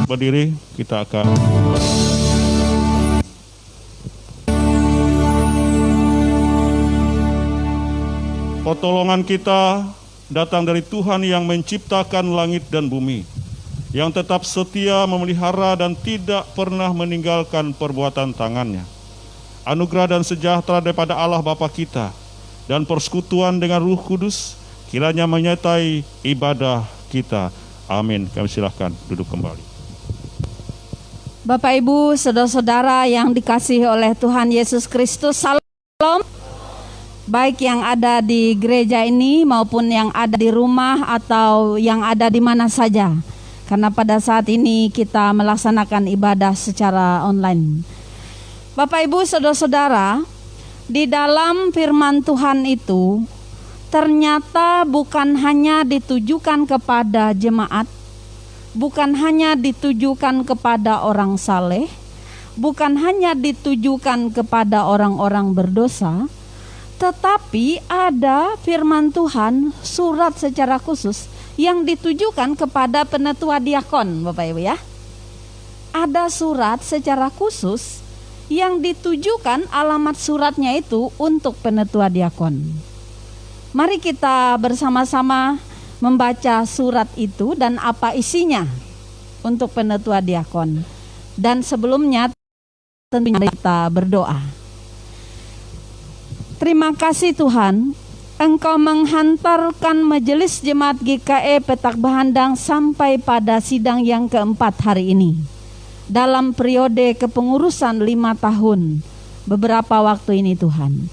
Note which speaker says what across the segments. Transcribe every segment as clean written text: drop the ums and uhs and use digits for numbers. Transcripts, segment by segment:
Speaker 1: berdiri, kita akan pertolongan kita datang dari Tuhan yang menciptakan langit dan bumi, yang tetap setia memelihara dan tidak pernah meninggalkan perbuatan tangannya. Anugerah dan sejahtera daripada Allah Bapa kita dan persekutuan dengan Ruh Kudus kiranya menyertai ibadah kita. Amin. Kami silahkan duduk kembali.
Speaker 2: Bapak Ibu, saudara-saudara yang dikasihi oleh Tuhan Yesus Kristus, salam. Baik yang ada di gereja ini maupun yang ada di rumah atau yang ada di mana saja. Karena pada saat ini kita melaksanakan ibadah secara online. Bapak Ibu, saudara-saudara, di dalam firman Tuhan itu ternyata bukan hanya ditujukan kepada jemaat, bukan hanya ditujukan kepada orang saleh, bukan hanya ditujukan kepada orang-orang berdosa, tetapi ada firman Tuhan, surat secara khusus yang ditujukan kepada penetua diakon, Bapak Ibu ya. Ada surat secara khusus yang ditujukan, alamat suratnya itu untuk penetua diakon. Mari kita bersama-sama membaca surat itu dan apa isinya untuk penetua diakon. Dan sebelumnya tentunya kita berdoa. Terima kasih Tuhan, Engkau menghantarkan majelis jemaat GKE Petak Bahandang sampai pada sidang yang keempat hari ini. Dalam periode kepengurusan 5 tahun beberapa waktu ini Tuhan.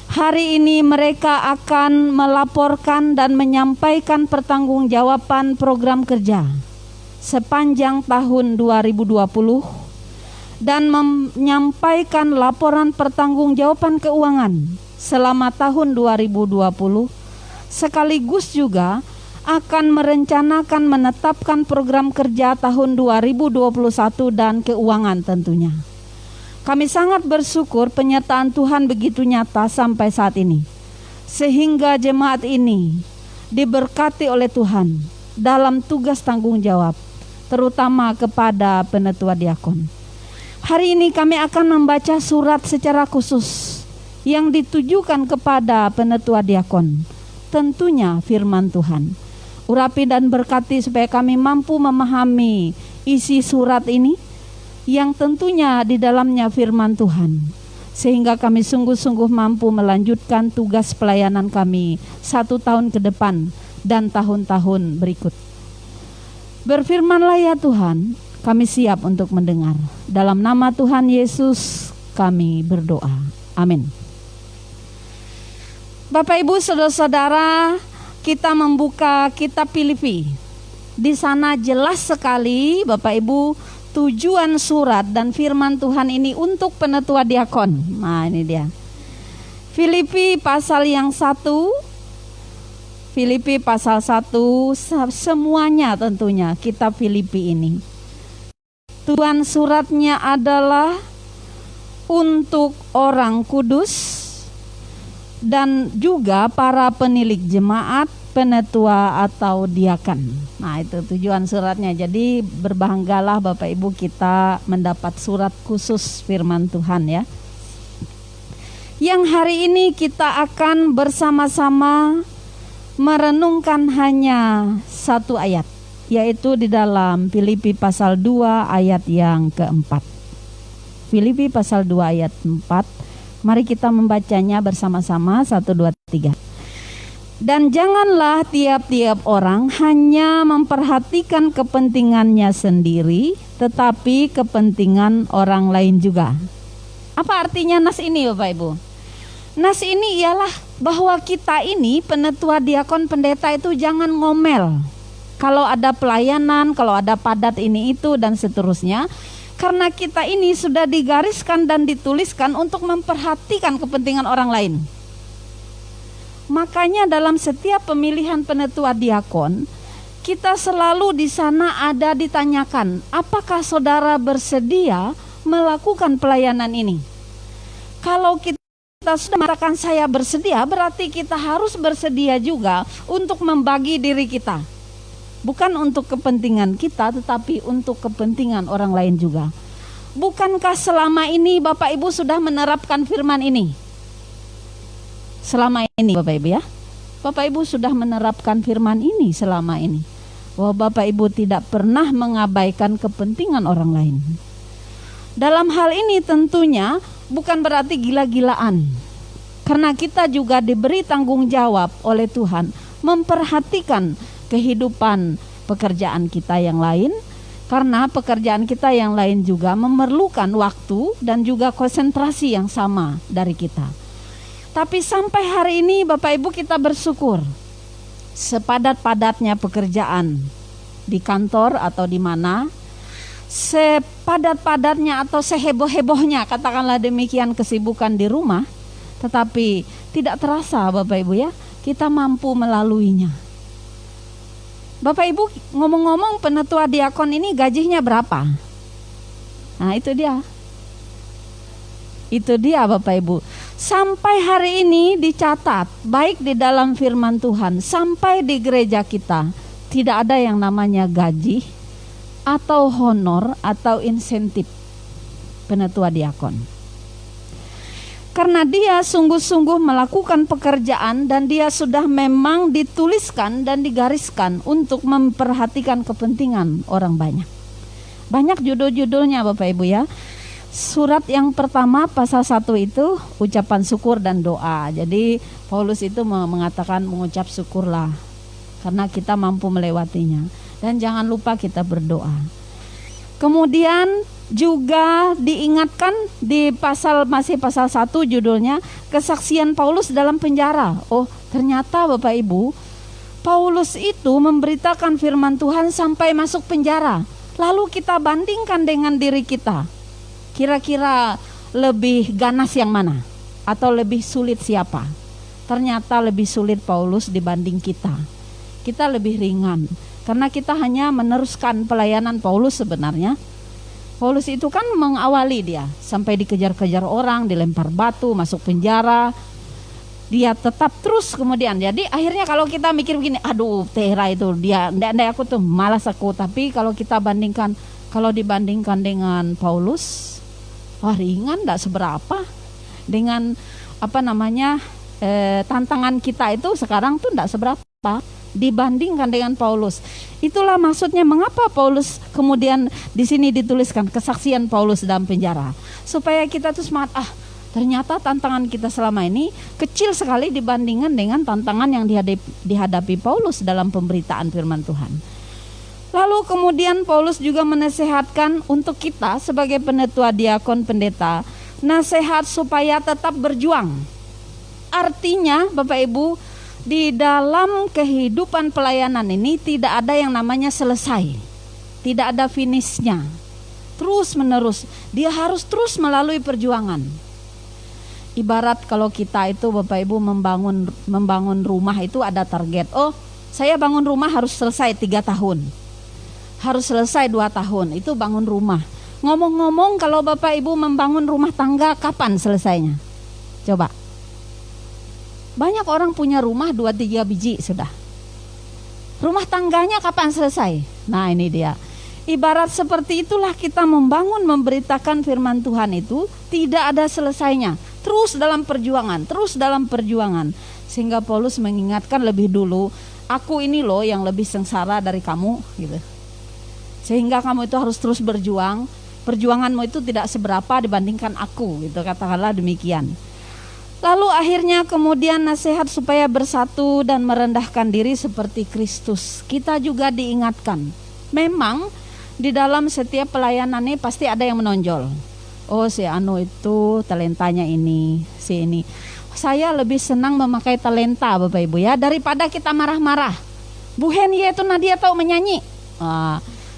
Speaker 2: Hari ini mereka akan melaporkan dan menyampaikan pertanggungjawaban program kerja sepanjang tahun 2020 dan menyampaikan laporan pertanggungjawaban keuangan selama tahun 2020, sekaligus juga akan merencanakan menetapkan program kerja tahun 2021 dan keuangan tentunya. Kami sangat bersyukur penyertaan Tuhan begitu nyata sampai saat ini, sehingga jemaat ini diberkati oleh Tuhan dalam tugas tanggung jawab, terutama kepada penetua diakon. Hari ini kami akan membaca surat secara khusus yang ditujukan kepada penetua diakon, tentunya firman Tuhan. Urapi dan berkati supaya kami mampu memahami isi surat ini, yang tentunya di dalamnya firman Tuhan, sehingga kami sungguh-sungguh mampu melanjutkan tugas pelayanan kami 1 tahun ke depan dan tahun-tahun berikut. Berfirmanlah ya Tuhan, kami siap untuk mendengar. Dalam nama Tuhan Yesus kami berdoa. Amin. Bapak Ibu saudara-saudara, kita membuka kitab Filipi. Di sana jelas sekali Bapak Ibu tujuan surat dan firman Tuhan ini untuk penetua diakon. Nah ini dia. Filipi pasal yang 1. Filipi pasal 1, semuanya tentunya kitab Filipi ini. Tujuan suratnya adalah untuk orang kudus dan juga para penilik jemaat, penetua atau diakan. Nah itu tujuan suratnya. Jadi berbanggalah Bapak Ibu kita mendapat surat khusus firman Tuhan ya. Yang hari ini kita akan bersama-sama merenungkan hanya satu ayat, yaitu di dalam Filipi pasal 2 ayat yang keempat. Filipi pasal 2 ayat 4. Mari kita membacanya bersama-sama. 1, 2, 3. Dan janganlah tiap-tiap orang hanya memperhatikan kepentingannya sendiri, tetapi kepentingan orang lain juga. Apa artinya nas ini Bapak Ibu? Nas ini ialah bahwa kita ini penetua diakon pendeta itu jangan ngomel. Kalau ada pelayanan, kalau ada padat ini itu dan seterusnya. Karena kita ini sudah digariskan dan dituliskan untuk memperhatikan kepentingan orang lain. Makanya dalam setiap pemilihan penetua diakon, kita selalu di sana ada ditanyakan, apakah saudara bersedia melakukan pelayanan ini? Kalau kita sudah mengatakan saya bersedia, berarti kita harus bersedia juga untuk membagi diri kita. Bukan untuk kepentingan kita, tetapi untuk kepentingan orang lain juga. Bukankah selama ini Bapak Ibu sudah menerapkan firman ini? Selama ini Bapak Ibu ya, Bapak Ibu sudah menerapkan firman ini selama ini, bahwa Bapak Ibu tidak pernah mengabaikan kepentingan orang lain. Dalam hal ini tentunya bukan berarti gila-gilaan, karena kita juga diberi tanggung jawab oleh Tuhan memperhatikan kehidupan pekerjaan kita yang lain, karena pekerjaan kita yang lain juga memerlukan waktu dan juga konsentrasi yang sama dari kita. Tapi sampai hari ini Bapak Ibu kita bersyukur, sepadat-padatnya pekerjaan di kantor atau di mana, sepadat-padatnya atau seheboh-hebohnya katakanlah demikian kesibukan di rumah, tetapi tidak terasa Bapak Ibu ya, kita mampu melaluinya. Bapak Ibu, ngomong-ngomong penetua diakon ini gajinya berapa? Nah itu dia. Itu dia Bapak Ibu. Sampai hari ini dicatat, baik di dalam firman Tuhan, sampai di gereja kita, tidak ada yang namanya gaji, atau honor, atau insentif penetua diakon. Karena dia sungguh-sungguh melakukan pekerjaan dan dia sudah memang dituliskan dan digariskan untuk memperhatikan kepentingan orang banyak. Banyak judul-judulnya Bapak Ibu ya. Surat yang pertama pasal 1 itu ucapan syukur dan doa. Jadi Paulus itu mengatakan mengucap syukurlah karena kita mampu melewatinya. Dan jangan lupa kita berdoa. Kemudian juga diingatkan di masih pasal 1 judulnya kesaksian Paulus dalam penjara. Oh ternyata Bapak Ibu, Paulus itu memberitakan firman Tuhan sampai masuk penjara. Lalu kita bandingkan dengan diri kita, kira-kira lebih ganas yang mana? Atau lebih sulit siapa? Ternyata lebih sulit Paulus dibanding kita. Kita lebih ringan karena kita hanya meneruskan pelayanan Paulus sebenarnya. Paulus itu kan mengawali dia sampai dikejar-kejar orang, dilempar batu, masuk penjara. Dia tetap terus kemudian. Jadi akhirnya kalau kita mikir begini, aduh Tera itu dia, enggak aku tuh malas aku. Tapi kalau kita dibandingkan dengan Paulus, wah ringan, enggak seberapa. Dengan tantangan kita itu sekarang tuh enggak seberapa dibandingkan dengan Paulus. Itulah maksudnya mengapa Paulus kemudian di sini dituliskan kesaksian Paulus dalam penjara, supaya kita tuh semangat, ternyata tantangan kita selama ini kecil sekali dibandingkan dengan tantangan yang dihadapi Paulus dalam pemberitaan firman Tuhan. Lalu kemudian Paulus juga menasehatkan untuk kita sebagai penetua diakon pendeta, nasihat supaya tetap berjuang. Artinya Bapak Ibu, di dalam kehidupan pelayanan ini tidak ada yang namanya selesai, tidak ada finishnya, terus menerus, dia harus terus melalui perjuangan. Ibarat kalau kita itu Bapak Ibu membangun rumah itu ada target. Oh saya bangun rumah harus selesai 3 tahun, harus selesai 2 tahun, itu bangun rumah. Ngomong-ngomong kalau Bapak Ibu membangun rumah tangga kapan selesainya? Coba. Banyak orang punya rumah 2-3 biji sudah. Rumah tangganya kapan selesai? Nah ini dia. Ibarat seperti itulah kita membangun, memberitakan firman Tuhan itu tidak ada selesainya. Terus dalam perjuangan. Sehingga Paulus mengingatkan lebih dulu, aku ini loh yang lebih sengsara dari kamu gitu. Sehingga kamu itu harus terus berjuang. Perjuanganmu itu tidak seberapa dibandingkan aku gitu, katakanlah demikian. Lalu akhirnya kemudian nasihat supaya bersatu dan merendahkan diri seperti Kristus. Kita juga diingatkan, memang di dalam setiap pelayanan ini pasti ada yang menonjol. Oh si Anu itu talentanya ini, si ini. Saya lebih senang memakai talenta Bapak Ibu ya, daripada kita marah-marah. Bu Henie itu Nadia tahu menyanyi.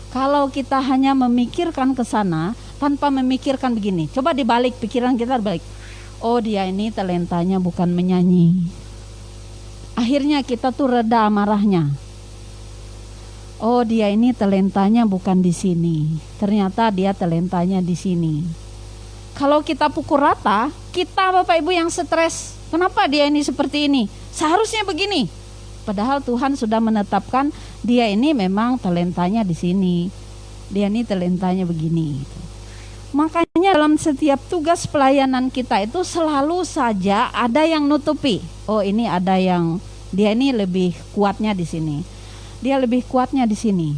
Speaker 2: Kalau kita hanya memikirkan ke sana tanpa memikirkan begini, coba dibalik pikiran kita balik. Oh dia ini talentanya bukan menyanyi. Akhirnya kita tuh reda marahnya. Oh dia ini talentanya bukan di sini. Ternyata dia talentanya di sini. Kalau kita pukul rata, kita Bapak Ibu yang stres. Kenapa dia ini seperti ini? Seharusnya begini. Padahal Tuhan sudah menetapkan dia ini memang talentanya di sini, dia ini talentanya begini. Makanya dalam setiap tugas pelayanan kita itu selalu saja ada yang nutupi. Oh, ini ada yang dia ini lebih kuatnya di sini, dia lebih kuatnya di sini.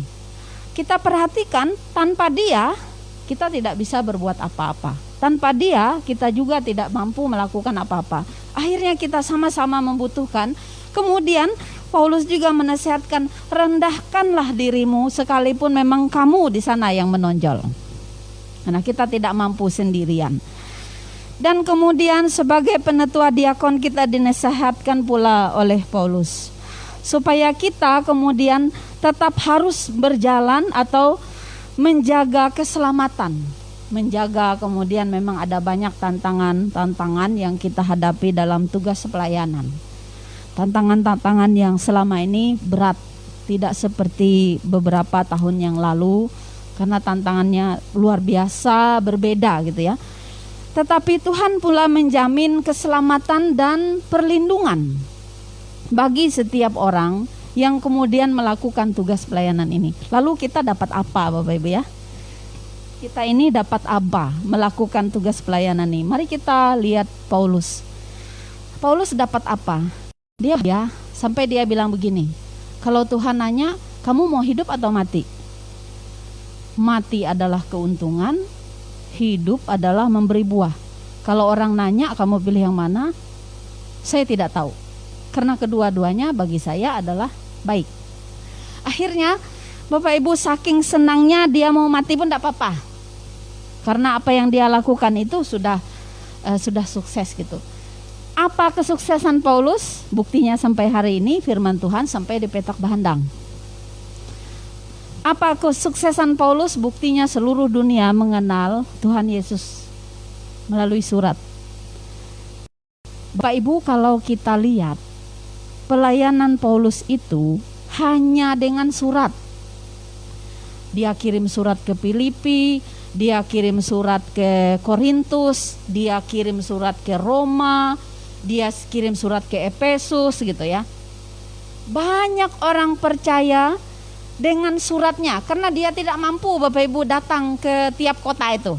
Speaker 2: Kita perhatikan, tanpa dia kita tidak bisa berbuat apa-apa. Tanpa dia kita juga tidak mampu melakukan apa-apa. Akhirnya kita sama-sama membutuhkan. Kemudian Paulus juga menasihatkan, rendahkanlah dirimu sekalipun memang kamu di sana yang menonjol. Karena kita tidak mampu sendirian. Dan kemudian sebagai penetua diakon kita dinasihatkan pula oleh Paulus, supaya kita kemudian tetap harus berjalan atau menjaga keselamatan. Menjaga, kemudian memang ada banyak tantangan yang kita hadapi dalam tugas pelayanan. Tantangan-tantangan yang selama ini berat, tidak seperti beberapa tahun yang lalu, karena tantangannya luar biasa berbeda gitu ya. Tetapi Tuhan pula menjamin keselamatan dan perlindungan bagi setiap orang yang kemudian melakukan tugas pelayanan ini. Lalu kita dapat apa, Bapak Ibu ya? Kita ini dapat apa melakukan tugas pelayanan ini? Mari kita lihat Paulus. Paulus dapat apa? Dia sampai dia bilang begini, kalau Tuhan nanya, kamu mau hidup atau mati? Mati adalah keuntungan, hidup adalah memberi buah. Kalau orang nanya kamu pilih yang mana? Saya tidak tahu. Karena kedua-duanya bagi saya adalah baik. Akhirnya Bapak Ibu saking senangnya dia mau mati pun tidak apa-apa. Karena apa yang dia lakukan itu sudah sukses gitu. Apa kesuksesan Paulus? Buktinya sampai hari ini firman Tuhan sampai di Petak Bahandang. Apa kesuksesan Paulus? Buktinya seluruh dunia mengenal Tuhan Yesus melalui surat. Bapak Ibu, kalau kita lihat pelayanan Paulus itu hanya dengan surat. Dia kirim surat ke Filipi, dia kirim surat ke Korintus, dia kirim surat ke Roma, dia kirim surat ke Efesus gitu ya. Banyak orang percaya dengan suratnya karena dia tidak mampu Bapak Ibu datang ke tiap kota itu.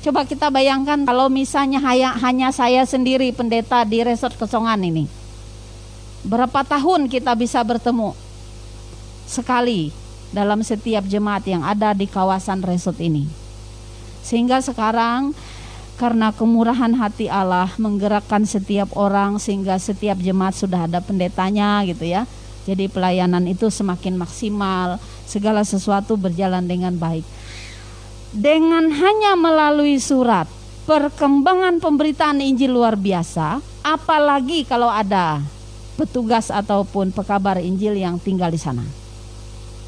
Speaker 2: Coba kita bayangkan kalau misalnya hanya saya sendiri pendeta di Resort Kesongan ini. Berapa tahun kita bisa bertemu sekali dalam setiap jemaat yang ada di kawasan resort ini. Sehingga sekarang karena kemurahan hati Allah menggerakkan setiap orang sehingga setiap jemaat sudah ada pendetanya gitu ya. Jadi pelayanan itu semakin maksimal, segala sesuatu berjalan dengan baik. Dengan hanya melalui surat, perkembangan pemberitaan Injil luar biasa, apalagi kalau ada petugas ataupun pekabar Injil yang tinggal di sana.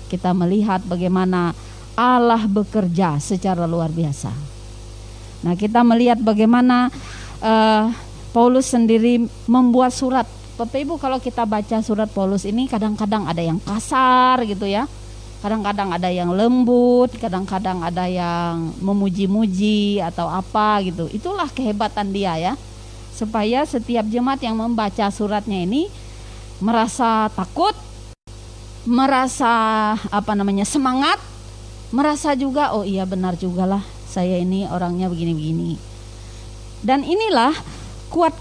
Speaker 2: Kita melihat bagaimana Allah bekerja secara luar biasa. Nah, kita melihat bagaimana Paulus sendiri membuat surat. Bapak Ibu, kalau kita baca surat Paulus ini kadang-kadang ada yang kasar gitu ya. Kadang-kadang ada yang lembut, kadang-kadang ada yang memuji-muji atau apa gitu. Itulah kehebatan dia ya. Supaya setiap jemaat yang membaca suratnya ini merasa takut, merasa semangat, merasa juga oh iya benar juga lah saya ini orangnya begini-begini. Dan inilah kuat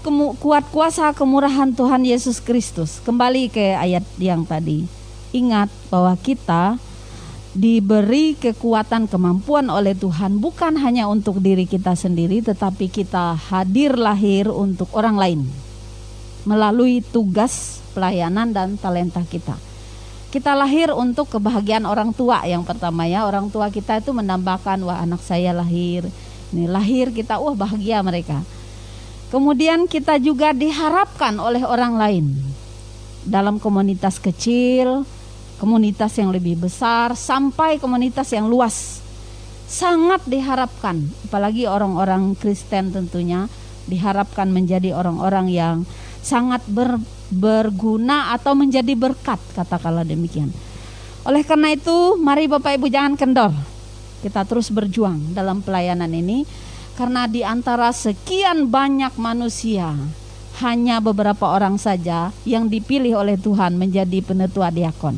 Speaker 2: kuasa kemurahan Tuhan Yesus Kristus. Kembali ke ayat yang tadi. Ingat bahwa kita diberi kekuatan kemampuan oleh Tuhan bukan hanya untuk diri kita sendiri, tetapi kita hadir lahir untuk orang lain melalui tugas pelayanan dan talenta kita. Kita lahir untuk kebahagiaan orang tua yang pertama ya. Orang tua kita itu menambahkan wah anak saya lahir. Ini lahir kita wah bahagia mereka. Kemudian kita juga diharapkan oleh orang lain dalam komunitas kecil, komunitas yang lebih besar, sampai komunitas yang luas. Sangat diharapkan, apalagi orang-orang Kristen tentunya diharapkan menjadi orang-orang yang sangat berguna atau menjadi berkat, katakanlah demikian. Oleh karena itu, mari Bapak Ibu jangan kendor. Kita terus berjuang dalam pelayanan ini. Karena di antara sekian banyak manusia, hanya beberapa orang saja yang dipilih oleh Tuhan menjadi penetua diakon.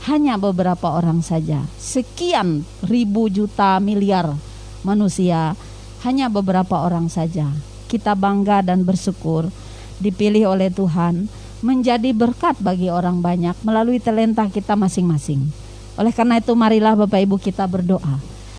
Speaker 2: Hanya beberapa orang saja. Sekian ribu juta miliar manusia, hanya beberapa orang saja. Kita bangga dan bersyukur dipilih oleh Tuhan menjadi berkat bagi orang banyak melalui talenta kita masing-masing. Oleh karena itu marilah Bapak Ibu kita berdoa